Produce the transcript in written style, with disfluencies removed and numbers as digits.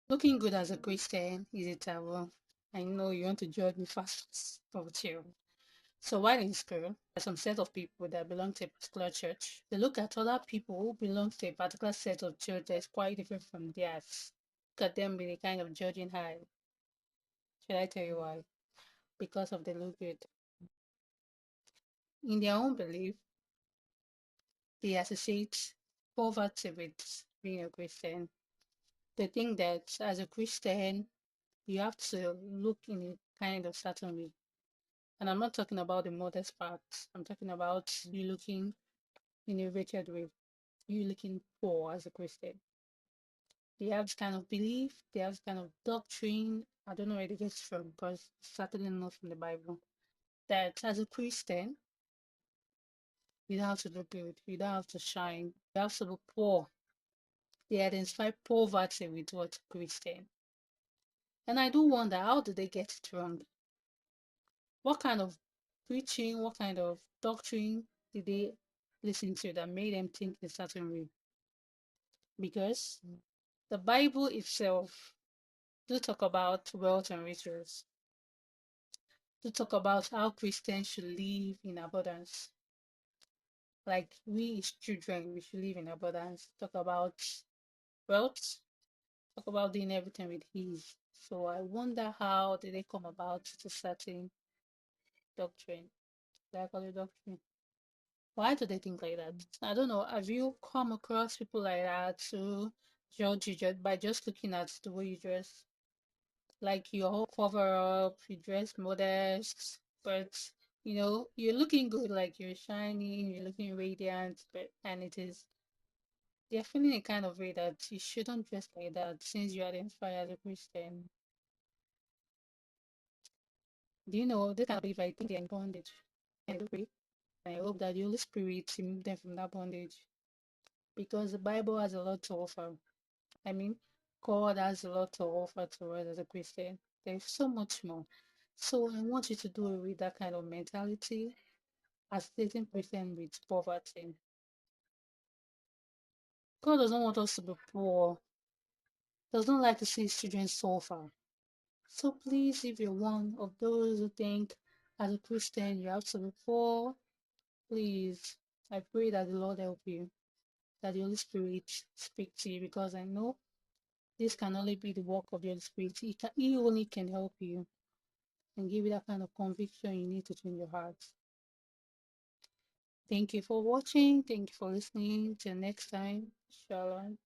Looking good as a Christian is a taboo. I know you want to judge me fast, but chill. So while in school, there's some set of people that belong to a particular church. They look at other people who belong to a particular set of church that is quite different from theirs. Look at them with a kind of judging eye. Should I tell you why? Because of the look good. In their own belief, they associate poverty with being a Christian. They think that as a Christian, you have to look in a kind of certain way. And I'm not talking about the modest part. I'm talking about you looking in a wretched way, you looking poor as a Christian. They have this kind of belief, they have this kind of doctrine. I don't know where they get it from because it's certainly not from the Bible. That as a Christian, you don't have to look good, you don't have to shine, you have to look poor. They identify poverty with what Christian. And I do wonder, how did they get it wrong? What kind of preaching, what kind of doctrine did they listen to that made them think a certain way? Because the Bible itself do talk about wealth and riches, do talk about how Christians should live in abundance. Like we as children, we should live in abundance. Talk about wealth, talk about doing everything with ease. So I wonder how did they come about to certain doctrine, like a doctrine. Why do they think like that? I don't know. Have you come across people like that who judge you just by just looking at the way you dress? Like your whole cover up, you dress modest, but you're looking good, like you're shining, you're looking radiant, but and it is they're feeling a kind of way that you shouldn't dress like that since you identify as a Christian. Do you know they kind of believe I think they're in bondage? And I pray, and I hope that the Holy Spirit remove them from that bondage because the Bible has a lot to offer. I mean, God has a lot to offer to us as a Christian. There's so much more. So I want you to do away with that kind of mentality as dating Christian with poverty. God doesn't want us to be poor. Does not like to see his children suffer. So please, if you're one of those who think as a Christian you have to be poor, please, I pray that the Lord help you, that the Holy Spirit speak to you because I know this can only be the work of the Holy Spirit. He only can help you and give you that kind of conviction you need to change your heart. Thank you for watching. Thank you for listening. Till next time. Shalom.